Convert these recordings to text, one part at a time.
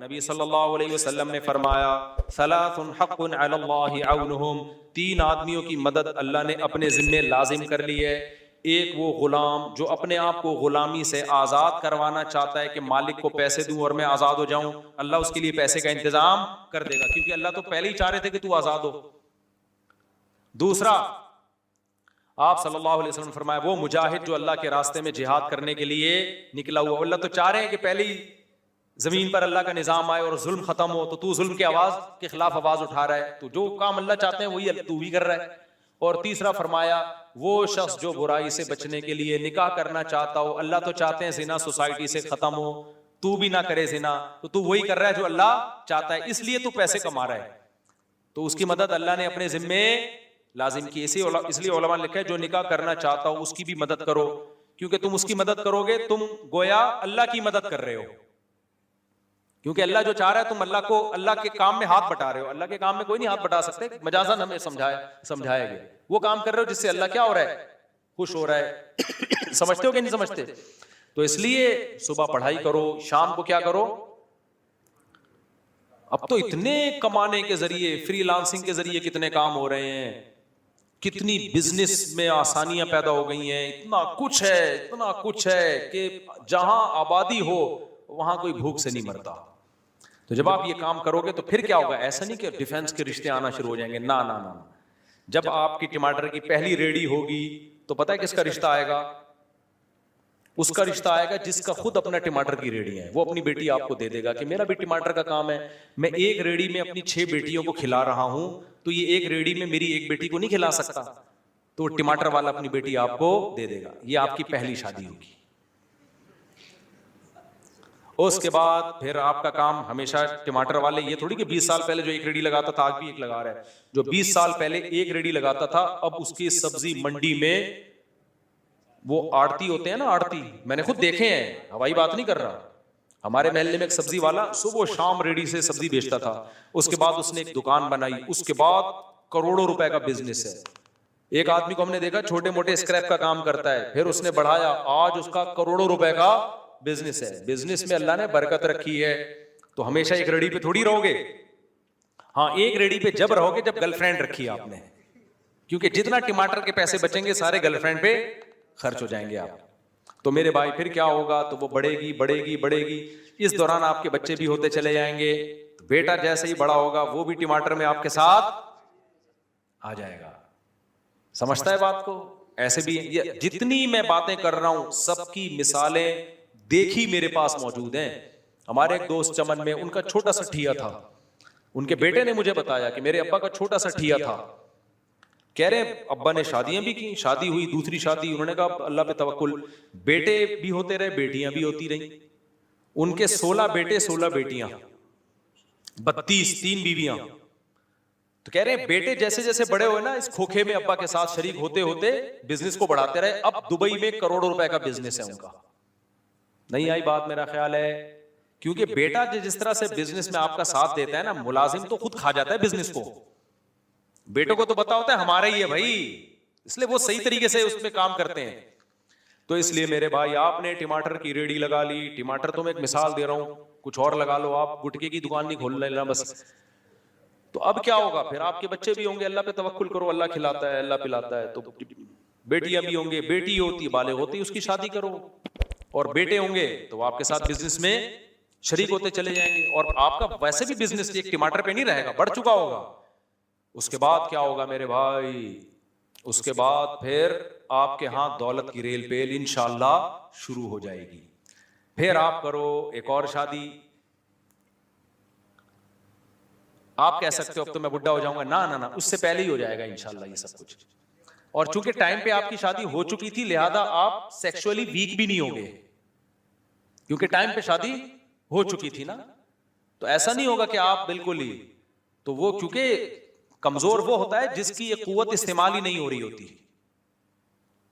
نبی صلی اللہ علیہ وسلم نے فرمایا ثلاث حق علی اللہ عونہم، 3 آدمیوں کی مدد اللہ نے اپنے ذمے لازم کر لی ہے. ایک وہ غلام جو اپنے آپ کو غلامی سے آزاد کروانا چاہتا ہے کہ مالک کو پیسے دوں اور میں آزاد ہو جاؤں، اللہ اس کے لیے پیسے کا انتظام کر دے گا، کیونکہ اللہ تو پہلے ہی چاہ رہے تھے کہ تو آزاد ہو. دوسرا، آپ صلی اللہ علیہ وسلم نے فرمایا وہ مجاہد جو اللہ کے راستے میں جہاد کرنے کے لیے نکلا ہوا، اللہ تو چاہ رہے ہیں کہ پہلے ہی زمین پر اللہ کا نظام آئے اور ظلم ختم ہو، تو ظلم کی آواز کے خلاف آواز اٹھا رہا ہے. تو جو کام اللہ چاہتے ہیں وہی تو بھی کر رہا ہے. اور تیسرا فرمایا وہ شخص جو برائی سے بچنے کے لیے نکاح کرنا چاہتا ہو، اللہ تو چاہتے ہیں زنا سوسائٹی سے ختم ہو، تو بھی نہ کرے زنا، تو وہی کر رہا ہے جو اللہ چاہتا ہے، اس لیے تو پیسے کما رہا ہے. تو اس کی مدد اللہ نے اپنے ذمے لازم کی. اس لیے علماء نے لکھا ہے جو نکاح کرنا چاہتا ہو اس کی بھی مدد کرو، کیونکہ تم اس کی مدد کرو گے تم گویا اللہ کی مدد کر رہے ہو، کیونکہ اللہ جو چاہ رہا ہے تم اللہ کو اللہ کے کام میں ہاتھ بٹا رہے ہو. اللہ کے کام میں کوئی نہیں ہاتھ بٹا سکتے، مجازاً ہمیں سمجھایا گیا وہ کام کر رہے ہو جس سے اللہ کیا ہو رہا ہے، خوش ہو رہا ہے. سمجھتے ہو کہ نہیں سمجھتے؟ تو اس لیے صبح پڑھائی کرو، شام کو کیا کرو. اب تو اتنے کمانے کے ذریعے، فری لانسنگ کے ذریعے کتنے کام ہو رہے ہیں، کتنی بزنس میں آسانیاں پیدا ہو گئی ہیں، اتنا کچھ ہے کہ جہاں آبادی ہو وہاں کوئی بھوک سے نہیں مرتا. تو جب آپ یہ کام کرو گے تو پھر کیا ہوگا، ایسا نہیں کہ ڈیفنس کے رشتے آنا شروع ہو جائیں گے، نہ. جب آپ کی ٹماٹر کی پہلی ریڈی ہوگی تو پتہ ہے کس کا رشتہ آئے گا؟ اس کا رشتہ آئے گا جس کا خود اپنا ٹماٹر کی ریڈی ہے. وہ اپنی بیٹی آپ کو دے دے گا کہ میرا بھی ٹماٹر کا کام ہے، میں ایک ریڈی میں اپنی 6 بیٹیوں کو کھلا رہا ہوں، تو یہ ایک ریڈی میں میری ایک بیٹی کو نہیں کھلا سکتا، تو ٹماٹر والا اپنی بیٹی آپ کو دے دے گا. یہ آپ کی پہلی شادی ہوگی. اس کے بعد پھر آپ کا کام ہمیشہ ٹماٹر والے، یہ تھوڑی کہ 20 سال پہلے جو ایک ریڈی لگاتا تھا آج بھی ایک لگا رہا ہے، جو 20 سال پہلے ایک ریڈی لگاتا تھا اب اس کی سبزی منڈی میں، وہ آڑتی ہوتے ہیں نا، آڑتی میں نے خود دیکھے ہیں، ہوائی بات نہیں کر رہا. ہمارے محلے میں ایک سبزی والا صبح و شام ریڈی سے سبزی بیچتا تھا، اس کے بعد اس نے ایک دکان بنائی، اس کے بعد کروڑوں روپے کا بزنس ہے. ایک آدمی کو ہم نے دیکھا چھوٹے موٹے اسکریپ کا کام کرتا ہے، پھر اس نے بڑھایا، آج اس کا کروڑوں روپے کا بزنس ہے. بزنس میں اللہ نے برکت رکھی ہے. تو ہمیشہ ایک ریڈی پہ تھوڑی رہو گے. ہاں ایک ریڈی پہ جب رہو گے جب گرل فرینڈ رکھی آپ نے، کیونکہ جتنا ٹماٹر کے پیسے بچیں گے سارے گرل فرینڈ پہ خرچ ہو جائیں گے آپ. تو میرے بھائی پھر کیا ہوگا، تو وہ بڑھے گی. اس دوران آپ کے بچے بھی ہوتے چلے جائیں گے، بیٹا جیسے ہی بڑا ہوگا وہ بھی ٹماٹر میں آپ کے ساتھ آ جائے گا. سمجھتا ہے بات کو؟ ایسے بھی جتنی میں باتیں کر رہا ہوں سب کی مثالیں دیکھی میرے پاس موجود ہیں. ہمارے ایک دوست چمن میں، ان کا چھوٹا سا ٹھیا تھا، ان کے بیٹے نے مجھے بتایا کہ میرے ابا کا چھوٹا سا ٹھیا تھا. کہہ رہے ابا نے شادیاں بھی کی، شادی ہوئی، دوسری شادی، انہوں نے کہا اللہ پہ توکل، بیٹے بھی ہوتے رہے، بیٹیاں بھی ہوتی رہیں. ان کے 16 بیٹے 16 بیٹیاں، 32، 3 بیویاں. تو کہہ رہے ہیں بیٹے جیسے جیسے بڑے ہوئے نا اس کھوکھے میں ابا کے ساتھ شریک ہوتے ہوتے بزنس کو بڑھاتے رہے. اب دبئی میں کروڑوں روپے کا بزنس ہے ان کا. نہیں آئی بات میرا خیال ہے؟ کیونکہ بیٹا جس طرح سے بزنس میں آپ کا ساتھ دیتا ہے نا، ملازم تو خود کھا جاتا ہے بزنس کو، بیٹوں کو تو پتا ہوتا ہے ہمارا ہی ہے بھائی، اس لیے وہ صحیح طریقے سے اس پہ کام کرتے ہیں. تو اس لیے میرے بھائی آپ نے ٹماٹر کی ریڈی لگا لی، ٹماٹر تو میں ایک مثال دے رہا ہوں، کچھ اور لگا لو، آپ گٹکے کی دکان نہیں کھول لینا بس. تو اب کیا ہوگا، پھر آپ کے بچے بھی ہوں گے، اللہ پہ توکل کرو، اللہ کھلاتا ہے، اللہ پلاتا ہے. تو بیٹیاں بھی ہوں گے، بیٹی ہوتی بالغ ہوتی اس کی شادی کرو، اور بیٹے ہوں گے تو وہ آپ کے ساتھ بزنس میں شریک ہوتے چلے جائیں گے. اور آپ کا ویسے بھی بزنس ایک ٹماٹر پہ نہیں رہے گا، بڑھ چکا ہوگا. اس کے بعد کیا ہوگا میرے بھائی، اس کے بعد پھر آپ کے ہاں دولت کی ریل پیل انشاءاللہ شروع ہو جائے گی. پھر آپ کرو ایک اور شادی. آپ کہہ سکتے ہو اب تو میں بڈھا ہو جاؤں گا، نہ اس سے پہلے ہی ہو جائے گا انشاءاللہ یہ سب کچھ. اور چونکہ ٹائم پہ آپ کی شادی ہو چکی تھی لہذا آپ سیکسولی ویک بھی نہیں ہوں گے، کیونکہ ٹائم پہ شادی ہو چکی تھی نا. تو ایسا نہیں ہوگا کہ آپ بالکل ہی، تو وہ کیونکہ کمزور وہ ہوتا ہے جس کی یہ قوت استعمال ہی نہیں ہو رہی ہوتی،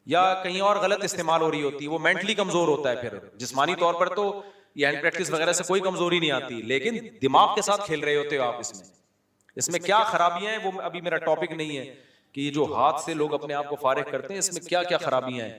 یا کہیں اور غلط استعمال ہو رہی ہوتی، وہ مینٹلی کمزور ہوتا ہے. پھر جسمانی طور پر تو یہ ہینڈ پریکٹس وغیرہ سے کوئی کمزوری نہیں آتی، لیکن دماغ کے ساتھ کھیل رہے ہوتے ہو آپ. اس میں کیا خرابیاں ہیں وہ ابھی میرا ٹاپک نہیں ہے، کہ یہ جو ہاتھ سے لوگ اپنے آپ کو فارغ کرتے ہیں اس میں کیا کیا خرابیاں ہیں.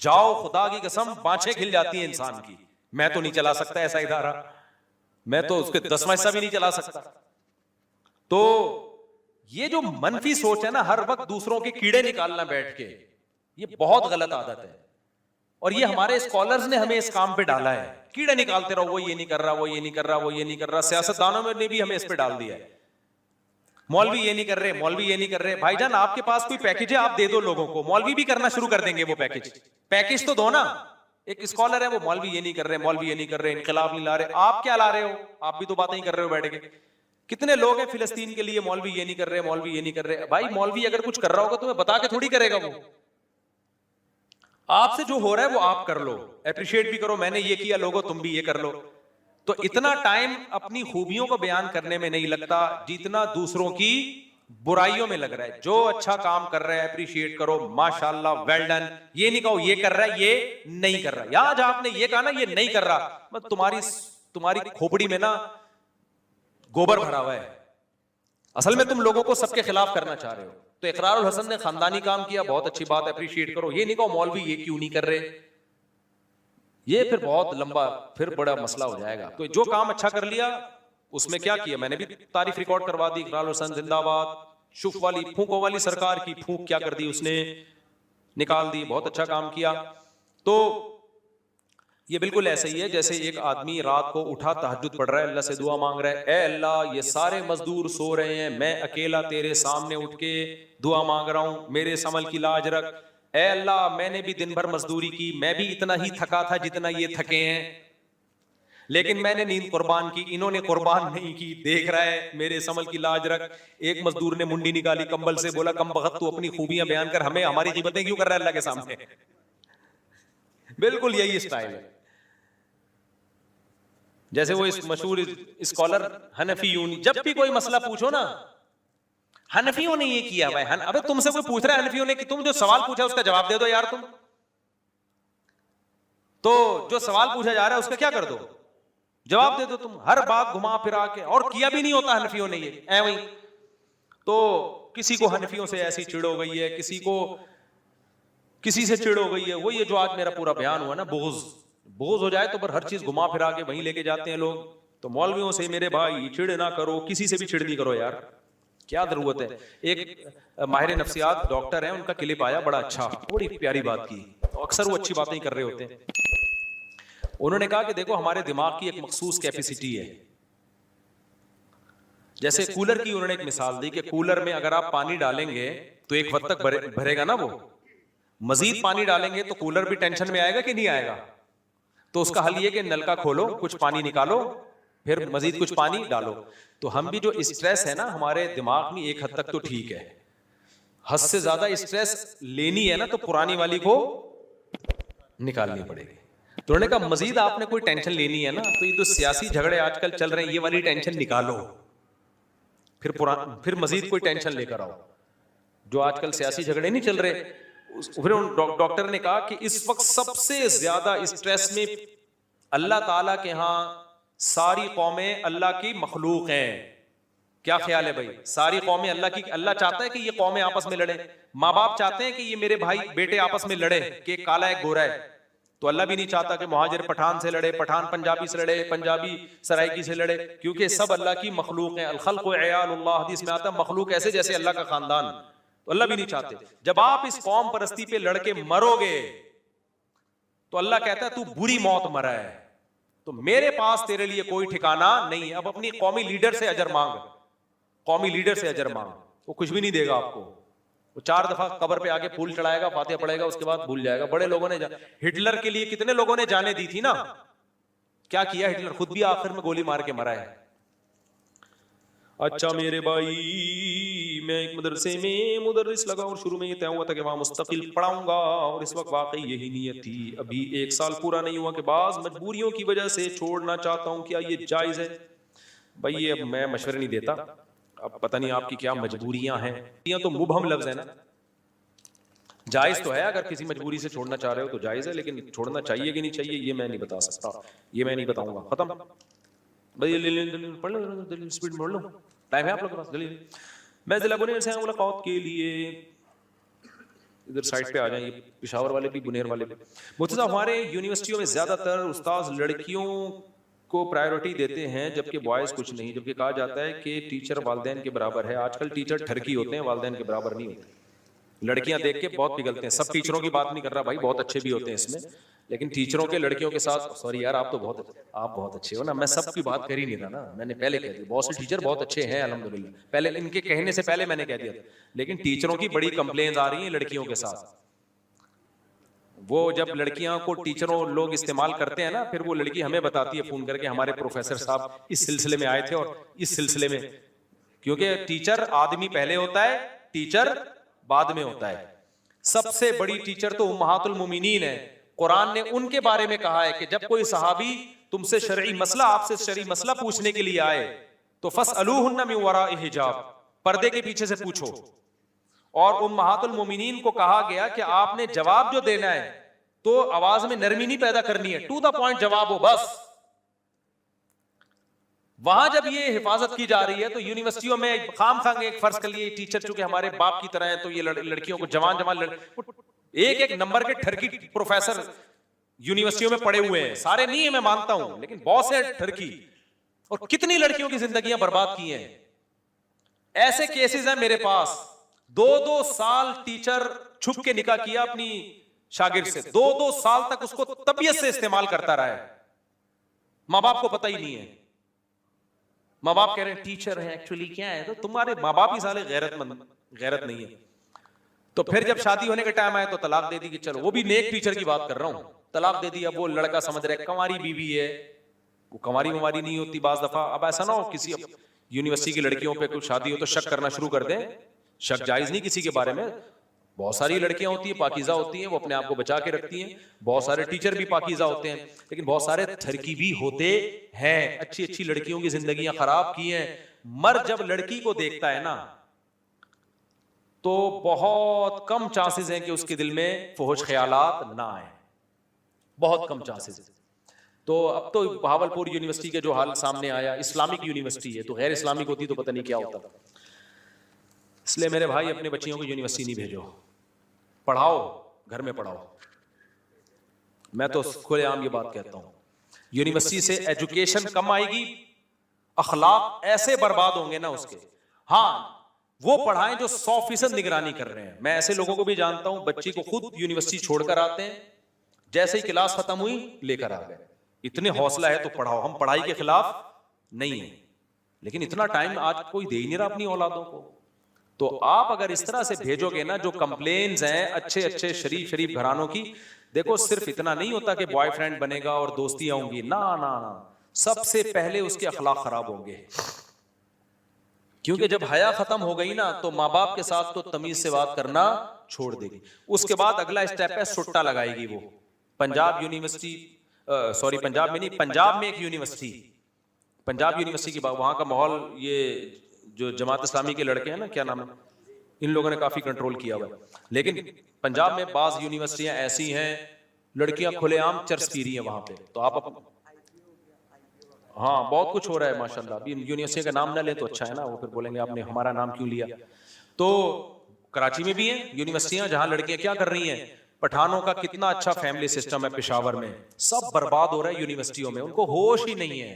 جاؤ خدا کی قسم بانچیں کھل جاتی ہیں انسان کی. میں تو نہیں چلا سکتا ایسا ادارہ, میں تو اس کے 10واں حصہ بھی نہیں چلا سکتا. تو یہ جو منفی سوچ ہے نا, ہر وقت دوسروں کے کیڑے نکالنا بیٹھ کے, یہ بہت غلط عادت ہے. اور یہ ہمارے اسکالرز نے ہمیں اس کام پہ ڈالا ہے, کیڑے نکالتے رہو, وہ یہ نہیں کر رہا, وہ یہ نہیں کر رہا, وہ یہ نہیں کر رہا. سیاستدانوں نے بھی ہمیں اس پہ ڈال دیا ہے, مولوی یہ نہیں کر رہے, مولوی یہ نہیں کر رہے. بھائی جان آپ کے پاس کوئی پیکج ہے, آپ دے دو لوگوں کو, مولوی بھی کرنا شروع کر دیں گے وہ پیکج تو دو نا. ایک اسکالر ہے وہ مولوی یہ نہیں کر رہے, مولوی یہ نہیں کر رہے, انقلاب نہیں لا رہے. آپ کیا لا رہے ہو؟ آپ بھی تو باتیں ہی کر رہے ہو بیٹھ کے. کتنے لوگ ہیں فلسطین کے لیے, مولوی یہ نہیں کر رہے, مولوی یہ نہیں کر رہے. بھائی مولوی اگر کچھ کر رہا ہوگا تمہیں بتا کے تھوڑی کرے گا, وہ آپ سے جو ہو رہا ہے وہ آپ کر لو, اپریشیٹ بھی کرو, میں نے یہ کیا, لوگوں تم بھی یہ کر لو. تو اتنا ٹائم اپنی خوبیوں کو بیان کرنے میں نہیں لگتا جتنا دوسروں کی برائیوں میں لگ رہا ہے. جو اچھا کام کر رہا ہے اپریشیٹ کرو, ماشاءاللہ, ویل ڈن. یہ نہیں کہو یہ کر رہا ہے, یہ نہیں کر رہا. یا آج آپ نے یہ کہا نا یہ نہیں کر رہا, تمہاری کھوپڑی میں نا گوبر بھرا ہوا ہے. اصل میں تم لوگوں کو سب کے خلاف کرنا چاہ رہے ہو. تو اقرار الحسن نے خاندانی کام کیا, بہت اچھی بات, اپریشیٹ کرو. یہ نہیں کہو مولوی یہ کیوں نہیں کر رہے, یہ پھر بہت لمبا, پھر بڑا مسئلہ ہو جائے گا. تو جو کام اچھا کر لیا اس میں کیا کیا, میں نے بھی تعریف ریکارڈ کروا دی. اقرار الحسن زندہ باد. شف والی پھونکوں والی سرکار کی پھونک کیا کر دی اس نے, نکال دی, بہت اچھا کام کیا. تو یہ بالکل ایسا ہی ہے جیسے ایک آدمی رات کو اٹھا, تہجد پڑھ رہا ہے, اللہ سے دعا مانگ رہا ہے, اے اللہ یہ سارے مزدور سو رہے ہیں, میں اکیلا تیرے سامنے اٹھ کے دعا مانگ رہا ہوں, میرے اس عمل کی لاج رکھ. اے اللہ میں نے بھی دن بھر مزدوری کی, میں بھی اتنا ہی تھکا تھا جتنا یہ تھکے ہیں, لیکن میں نے نیند قربان کی, انہوں نے قربان نہیں کی. دیکھ رہا ہے, میرے اس عمل کی لاج رکھ. ایک مزدور نے منڈی نکالی کمبل سے, بولا کم بخت تو اپنی خوبیاں بیان کر, ہمیں ہماری غیبتیں کیوں کر رہا ہے اللہ کے سامنے. بالکل یہی اسٹائل ہے. جیسے وہ اس مشہور اسکالر حنفیون, جب بھی کوئی مسئلہ پوچھو نا, حنفیوں نے یہ کیا ہے. ابے تم سے کوئی پوچھ رہا ہے حنفیوں نے کہ تم جو سوال پوچھا اس کا جواب دے دو یار. تم تو جو سوال پوچھا جا رہا ہے اس کا کیا کر دو, جواب دے دو. تم ہر بات گھما پھرا کے, اور کیا بھی نہیں ہوتا حنفیوں نے یہ اے وہی. تو کسی کو حنفیوں سے ایسی چڑ ہو گئی ہے, کسی کو کسی سے چڑ ہو گئی ہے. وہ یہ جو آج میرا پورا بیان ہوا نا, بغض ہو جائے تو پر ہر چیز گھما پھرا کے وہیں لے کے جاتے ہیں لوگ. تو مولویوں سے میرے بھائی چڑ نہ کرو, کسی سے بھی چڑ نہیں کرو یار, کیا ضرورت ہے. ایک ماہر نفسیات ڈاکٹر ہیں, ان کا کلپ آیا بڑا اچھا, بڑی پیاری بات کی. اکثر وہ اچھی باتیں کر رہے ہوتے ہیں. انہوں نے کہا کہ دیکھو ہمارے دماغ کی ایک مخصوص کیپیسٹی ہے. جیسے کولر کی انہوں نے ایک مثال دی کہ کولر میں اگر آپ پانی ڈالیں گے تو ایک وقت تک بھرے گا نا, وہ مزید پانی ڈالیں گے تو کولر بھی ٹینشن میں آئے گا کہ نہیں آئے گا. تو اس کا حل یہ کہ نل کا کھولو, کچھ پانی نکالو, پھر مزید کچھ پانی ڈالو. تو ہم بھی جو اسٹریس ہے نا ہمارے دماغ میں, ایک حد تک تو ٹھیک ہے, حد سے زیادہ اسٹریس لینی ہے نا تو پرانی والی کو نکالنی پڑے گی. تو انہوں نے کہا مزید آپ نے کوئی ٹینشن لینی ہے نا, تو یہ تو سیاسی جھگڑے آج کل چل رہے ہیں, یہ والی ٹینشن نکالو, پھر مزید کوئی ٹینشن لے کر آؤ. جو آج کل سیاسی جھگڑے نہیں چل رہے, پھر ڈاکٹر نے کہا کہ اس وقت سب سے زیادہ اسٹریس میں اللہ تعالیٰ کے ہاں ساری قومیں اللہ کی مخلوق ہیں. کیا خیال ہے بھائی, ساری قومیں اللہ کی, اللہ چاہتا ہے کہ یہ قومیں آپس میں لڑیں. ماں باپ چاہتے ہیں کہ یہ میرے بھائی بیٹے آپس میں لڑے, کہ ایک کالا ایک گورا ہے. تو اللہ بھی نہیں چاہتا کہ مہاجر پٹھان سے لڑے, پٹھان پنجابی سے لڑے, پنجابی سرائکی سے لڑے, کیونکہ سب اللہ کی مخلوق ہیں. الخلق عیال اللہ, حدیث میں آتا ہے مخلوق ایسے جیسے اللہ کا خاندان. تو اللہ بھی نہیں چاہتے. جب آپ اس قوم پرستی پہ لڑ کے مرو گے تو اللہ کہتا ہے تو بری موت مرا ہے, تو میرے پاس تیرے لیے کوئی ٹھکانہ نہیں ہے. اب اپنی قومی لیڈر سے اجر مانگ, قومی لیڈر سے اجر مانگ, وہ کچھ بھی نہیں دے گا آپ کو. وہ 4 دفعہ قبر پہ آگے پھول چڑھائے گا, فاتحہ پڑھے گا, اس کے بعد بھول جائے گا. بڑے لوگوں نے, ہٹلر کے لیے کتنے لوگوں نے جانے دی تھی نا, کیا کیا ہٹلر, خود بھی آخر میں گولی مار کے مرا ہے. اچھا میرے بھائی, میں ایک مدرسے میں مدرس لگا اور شروع میں یہ طے ہوا تھا کہ وہاں مستقل پڑھاؤں گا, اور اس وقت واقعی یہی نیت تھی. ابھی 1 سال پورا نہیں ہوا کہ بعض مجبوریوں کی وجہ سے چھوڑنا چاہتا ہوں. کیا یہ جائز ہے؟ بھائی یہ میں مشورے نہیں دیتا, اب پتہ نہیں آپ کی کیا مجبوریاں ہیں. یہ تو مبہم لفظ ہے نا, جائز تو ہے, اگر کسی مجبوری سے چھوڑنا چاہ رہے ہو تو جائز ہے, لیکن چھوڑنا چاہیے کہ نہیں چاہیے یہ میں نہیں بتا سکتا, یہ میں نہیں بتاؤں گا. ختم بھائی, پڑھ لو دلیل, اسپیڈ میں پڑھ لو, ٹائم ہے آپ لوگوں کے پاس. دلیل, میں ضلع گنیر سے ملاقات کے لیے ادھر سائڈ پہ آ جائیں, یہ پشاور والے بھی بنیر والے بھی. مفتی صاحب ہمارے یونیورسٹیوں میں زیادہ تر استاذ لڑکیوں کو پرائیورٹی دیتے ہیں جبکہ بوائز کچھ نہیں, جبکہ کہا جاتا ہے کہ ٹیچر والدین کے برابر ہے. آج کل ٹیچر ٹھرکی ہوتے ہیں, والدین کے برابر نہیں ہوتے. لڑکیاں دیکھ کے بہت پگھلتے ہیں. سب ٹیچروں کی بات نہیں کر رہا بھائی, بہت اچھے بھی ہوتے ہیں اس میں, لیکن ٹیچروں کے لڑکیوں کے ساتھ سوری یار آپ بہت اچھے ہو نا, میں سب کی بات کر ہی نہیں رہا نا, میں نے پہلے کہہ دیا بہت سے ٹیچر بہت اچھے ہیں الحمدللہ, پہلے ان کے کہنے سے پہلے میں نے کہہ دیا تھا. لیکن ٹیچروں کی بڑی کمپلینز آ رہی ہیں لڑکیوں کے ساتھ. وہ جب لڑکیاں کو ٹیچروں لوگ استعمال کرتے ہیں نا, پھر وہ لڑکی ہمیں بتاتی ہے فون کر کے ہمارے پروفیسر صاحب اس سلسلے میں آئے تھے اور اس سلسلے میں, کیونکہ ٹیچر آدمی پہلے ہوتا ہے, ٹیچر بعد میں ہوتا ہے. سب سے بڑی ٹیچر تو امہات المومنین ہے. قرآن نے ان کے بارے میں کہا ہے کہ جب کوئی صحابی تم سے شرعی مسئلہ, آپ سے شرعی مسئلہ پوچھنے کے لیے آئے تو فاسألوہن من وراء حجاب, پردے کے پیچھے سے پوچھو. اور امہات المومنین کو کہا گیا کہ آپ نے جواب جو دینا ہے تو آواز میں نرمی نہیں پیدا کرنی ہے, ٹو دا پوائنٹ جواب ہو بس. وہاں جب یہ حفاظت کی جا رہی ہے تو یونیورسٹیوں میں خام خواہ ایک فرض کر لیے ٹیچر چونکہ ہمارے باپ کی طرح ہیں تو یہ لڑکیوں کو جوان ایک نمبر کے ٹھرکی پروفیسر یونیورسٹیوں میں پڑے ہوئے ہیں. سارے نہیں ہیں میں مانتا ہوں, لیکن بہت سے ٹھرکی, اور کتنی لڑکیوں کی زندگیاں برباد کی ہیں. ایسے کیسز ہیں میرے پاس, 2 سال ٹیچر چھپ کے نکاح کیا اپنی شاگرد سے, 2 سال تک اس کو طبیعت سے استعمال کرتا رہا ہے, ماں باپ کو پتہ ہی نہیں ہے. ماں باپ کہہ رہے ہیں ٹیچر ہیں, ایکچولی کیا ہے, تو تمہارے ماں باپ ہی سارے غیرت نہیں ہے. تو پھر جب شادی ہونے کا ٹائم آیا تو طلاق دے دی کہ چلو, وہ بھی نیک ٹیچر کی بات کر رہا ہوں, طلاق دے دی. اب وہ لڑکا سمجھ رہا ہے کنواری بیوی ہے, وہ کنواری مماری نہیں ہوتی بعض دفعہ. اب ایسا نہ ہو کسی یونیورسٹی کی لڑکیوں پہ کوئی شادی ہو تو شک کرنا شروع کر دیں. شک جائز نہیں کسی کے بارے میں. بہت ساری لڑکیاں ہوتی ہیں پاکیزہ ہوتی ہیں, وہ اپنے آپ کو بچا کے رکھتی ہیں. بہت سارے ٹیچر بھی پاکیزہ ہوتے ہیں, لیکن بہت سارے ٹھرکی بھی ہوتے ہیں. اچھی اچھی لڑکیوں کی زندگیاں خراب کی ہیں. مرد جب لڑکی کو دیکھتا ہے نا تو بہت کم چانسز ہیں کہ اس کے دل میں فحش خیالات نہ آئیں, بہت کم چانسز. تو اب تو بہاولپور یونیورسٹی کے جو حال سامنے آیا, اسلامک یونیورسٹی ہے, تو غیر اسلامک ہوتی تو پتہ نہیں کیا ہوتا. اس لیے میرے بھائی اپنے بچیوں کو یونیورسٹی نہیں بھیجو, پڑھاؤ, گھر میں پڑھاؤ. میں تو کھلے عام یہ بات کہتا ہوں, یونیورسٹی سے ایجوکیشن کم آئے گی, اخلاق ایسے برباد ہوں گے نا اس کے. ہاں وہ پڑھائیں جو 100% نگرانی کر رہے ہیں. میں ایسے لوگوں کو بھی جانتا ہوں, بچی کو خود یونیورسٹی چھوڑ کر آتے ہیں, جیسے ہی کلاس ختم ہوئی لے کر آ گئے. اتنے حوصلہ ہے تو پڑھاؤ, ہم پڑھائی کے خلاف نہیں ہیں, لیکن اتنا ٹائم آج کوئی دے ہی نہیں رہا اپنی اولادوں کو. تو آپ اگر اس طرح سے بھیجو گے نا, جو کمپلینز ہیں اچھے اچھے شریف گھرانوں کی, دیکھو صرف اتنا نہیں ہوتا کہ بوائے فرینڈ بنے گا اور دوستیاں ہوں گی, نہ, سب سے پہلے اس کے اخلاق خراب ہوں گے. کیونکہ جب حیا ختم ہو گئی نا تو ماں باپ کے ساتھ تو تمیز سے بات کرنا چھوڑ دے گی. اس کے بعد اگلا اسٹیپ ہے سٹا لگائے گی. وہ پنجاب یونیورسٹی, سوری پنجاب میں نہیں, پنجاب میں ایک یونیورسٹی, پنجاب یونیورسٹی کی بات, وہاں کا ماحول, یہ جو جماعت اسلامی کے لڑکے ہیں نا, کیا نام ہے, ان لوگوں نے کافی کنٹرول کیا ہوا. لیکن پنجاب میں بعض یونیورسٹیاں ایسی ہیں لڑکیاں کھلے عام چرس پی رہی ہیں وہاں پہ. تو آپ ہاں بہت کچھ ہو رہا ہے ماشاءاللہ. ابھی یونیورسٹی کا نام نہ لیں تو اچھا ہے نا, وہ پھر بولیں گے آپ نے ہمارا نام کیوں لیا. تو کراچی میں بھی ہیں یونیورسٹیاں جہاں لڑکیاں کیا کر رہی ہیں, پٹھانوں کا کتنا اچھا فیملی سسٹم ہے پشاور میں, سب برباد ہو رہا ہے یونیورسٹیوں میں, ان کو ہوش ہی نہیں ہے.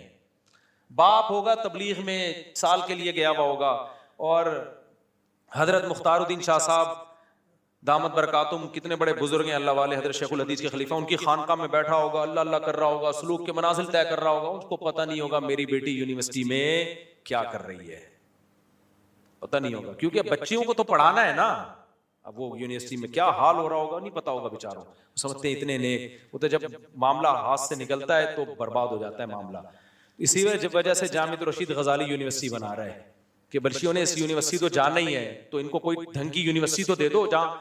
باپ ہوگا تبلیغ میں سال کے لیے گیا ہوا ہوگا, اور حضرت مختار الدین شاہ صاحب دامت برکاتہم کتنے بڑے بزرگ ہیں اللہ والے, حضرت شیخ الحدیث کے خلیفہ, ان کی خانقاہ میں بیٹھا ہوگا, اللہ اللہ کر رہا ہوگا, سلوک کے منازل طے کر رہا ہوگا. اس کو پتہ نہیں ہوگا میری بیٹی یونیورسٹی میں کیا کر رہی ہے, پتہ نہیں ہوگا, کیونکہ بچیوں کو تو پڑھانا ہے نا. اب وہ یونیورسٹی میں کیا حال ہو رہا ہوگا نہیں پتا ہوگا بیچاروں, سمجھتے ہیں اتنے نیک, وہ تو جب معاملہ ہاتھ سے نکلتا ہے تو برباد ہو جاتا ہے معاملہ. اسی وجہ سے جامع الرشید غزالی یونیورسٹی بنا رہا ہے کہ بچیوں نے اس یونیورسٹی تو جانا ہی ہے, تو ان کو کوئی ڈھنگ کی یونیورسٹی تو دے دو جہاں